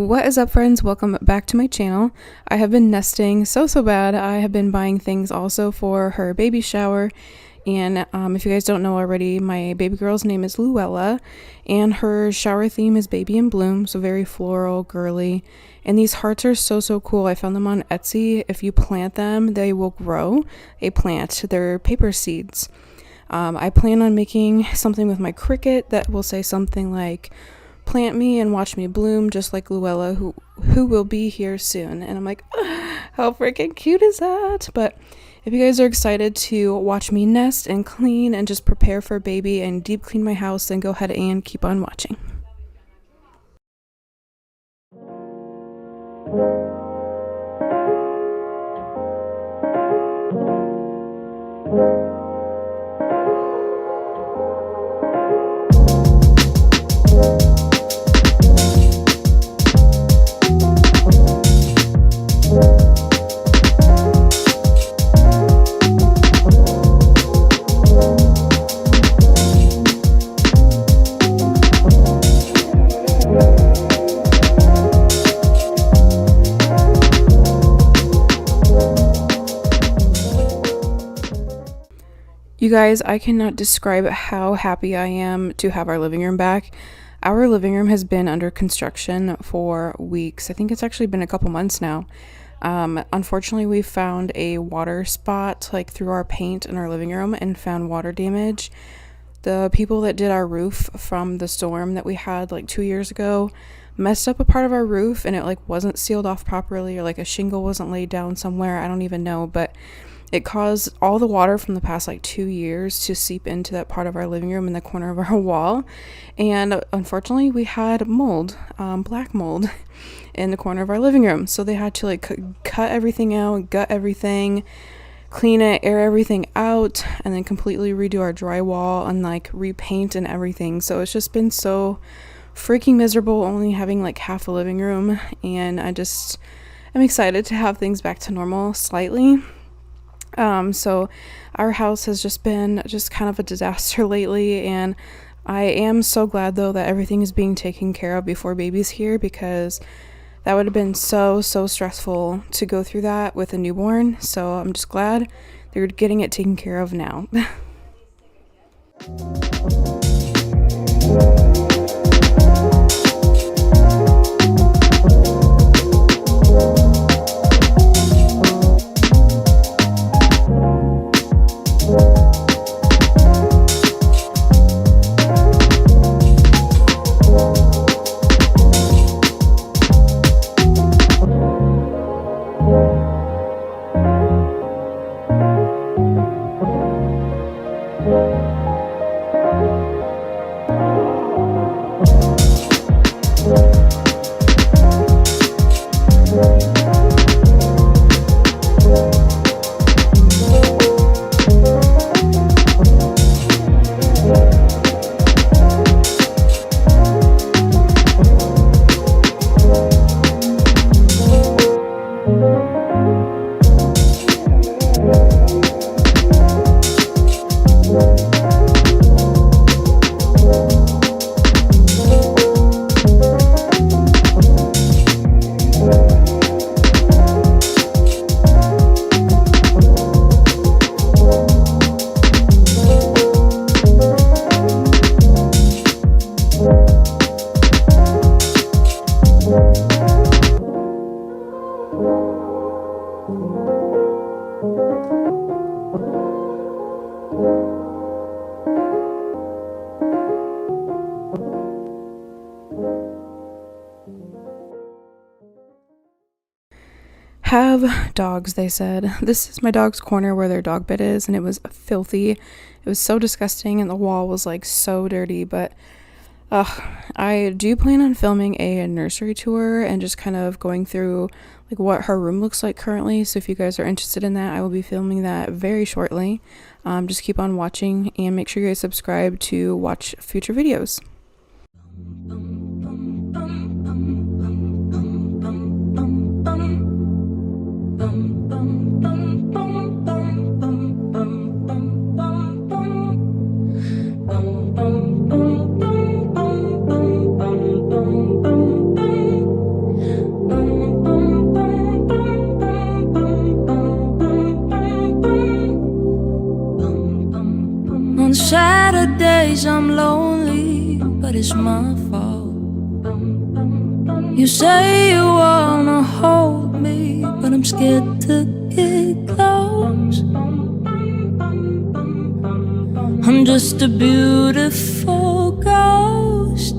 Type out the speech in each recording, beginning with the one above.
What is up, friends? Welcome back to my channel. I have been nesting so bad. I have been buying things also for her baby shower, and if you guys don't know already, my baby girl's name is Luella, and her shower theme is baby in bloom, so very floral, girly. And these hearts are so cool. I found them on Etsy. If you plant them, they will grow a plant. They're paper seeds. I plan on making something with my Cricut that will say something like, "Plant me and watch me bloom," just like Luella, who will be here soon. And I'm like, how freaking cute is that? But if you guys are excited to watch me nest and clean and just prepare for baby and deep clean my house, then go ahead and keep on watching. You guys, I cannot describe how happy I am to have our living room back. Our living room has been under construction for weeks. I think it's actually been a couple months now. Unfortunately, we found a water spot like through our paint in our living room and found water damage. The people that did our roof from the storm that we had like 2 years ago messed up a part of our roof, and it like wasn't sealed off properly, or like a shingle wasn't laid down somewhere. I don't even know, but it caused all the water from the past like 2 years to seep into that part of our living room in the corner of our wall. And unfortunately, we had mold, black mold in the corner of our living room. So they had to like cut everything out, gut everything, clean it, air everything out, and then completely redo our drywall and like repaint and everything. So it's just been so freaking miserable only having like half a living room. And I'm excited to have things back to normal slightly. So our house has just been kind of a disaster lately, and I am so glad though that everything is being taken care of before baby's here, because that would have been so stressful to go through that with a newborn. So I'm just glad they're getting it taken care of now. Have dogs, they said. This is my dog's corner where their dog bed is, and it was filthy. It was so disgusting, and the wall was like so dirty. But I do plan on filming a nursery tour and just kind of going through like what her room looks like currently. So if you guys are interested in that, I will be filming that very shortly. Just keep on watching and make sure you guys subscribe to watch future videos. Saturdays I'm lonely, but it's my fault. You say you wanna hold me, but I'm scared to get close. I'm just a beautiful ghost.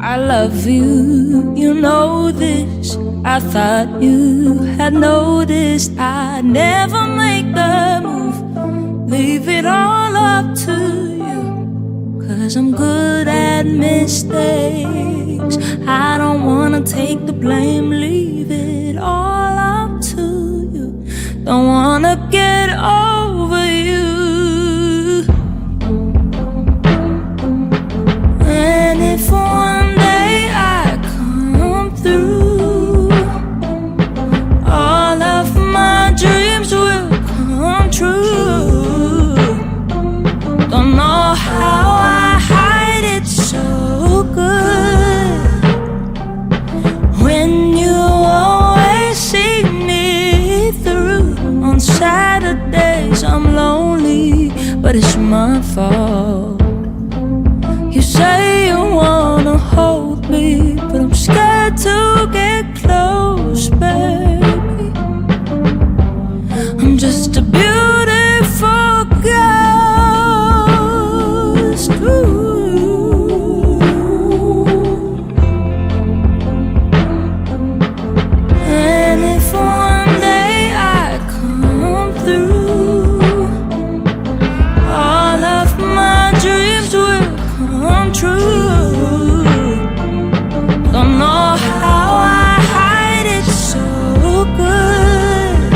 I love you, you know this. I thought you had noticed I'd never make the move. Leave it all up to you, 'cause I'm good at mistakes. I don't wanna take the blame, leave it all up to you. Don't wanna get over you. And if one day I come through, all of my dreams will come true. Don't know how I hide it so good, when you always see me through. On Saturdays I'm lonely, but it's my fault. You say you wanna hold me, but I'm scared to get close, baby. I'm just a beautiful ghost. Ooh. And if one day I come through, all of my dreams will come true. Don't know how I hide it so good,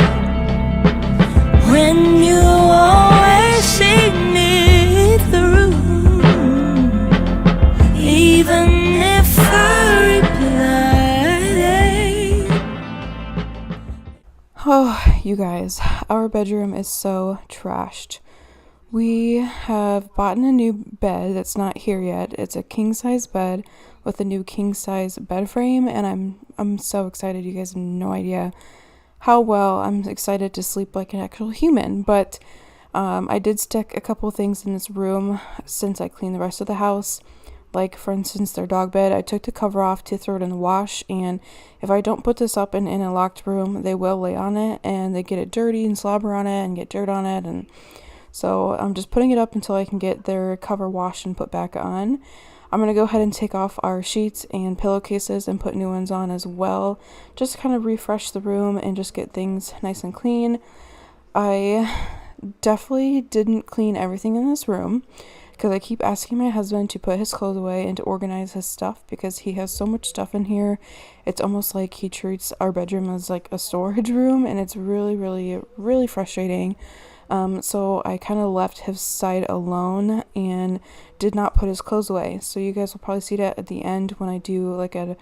when you always see me through. Even if I reply. Oh, you guys, our bedroom is so trashed. We have bought a new bed that's not here yet. It's a king-size bed with a new king-size bed frame, and I'm so excited. You guys have no idea how well I'm excited to sleep like an actual human. But I did stick a couple things in this room since I cleaned the rest of the house. Like, for instance, their dog bed. I took the cover off to throw it in the wash, and if I don't put this up in a locked room, they will lay on it, and they get it dirty and slobber on it and get dirt on it, and so I'm just putting it up until I can get their cover washed and put back on. I'm going to go ahead and take off our sheets and pillowcases and put new ones on as well, just to kind of refresh the room and just get things nice and clean. I definitely didn't clean everything in this room, because I keep asking my husband to put his clothes away and to organize his stuff, because he has so much stuff in here. It's almost like he treats our bedroom as like a storage room, and it's really, really, really frustrating. So I kind of left his side alone and did not put his clothes away. So you guys will probably see that at the end when I do like an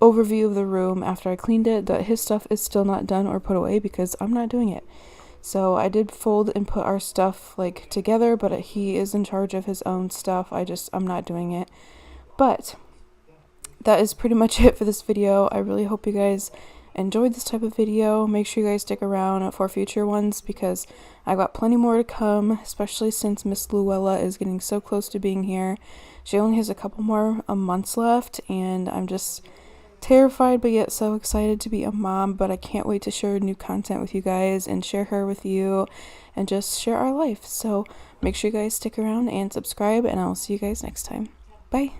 overview of the room after I cleaned it, that his stuff is still not done or put away because I'm not doing it. So I did fold and put our stuff like together, but he is in charge of his own stuff. I'm not doing it. But that is pretty much it for this video. I really hope you guys enjoyed this type of video. Make sure you guys stick around for future ones, because I got plenty more to come, especially since Miss Luella is getting so close to being here. She only has a couple more months left, and I'm just terrified but yet so excited to be a mom. But I can't wait to share new content with you guys and share her with you and just share our life. So make sure you guys stick around and subscribe, and I'll see you guys next time. Bye.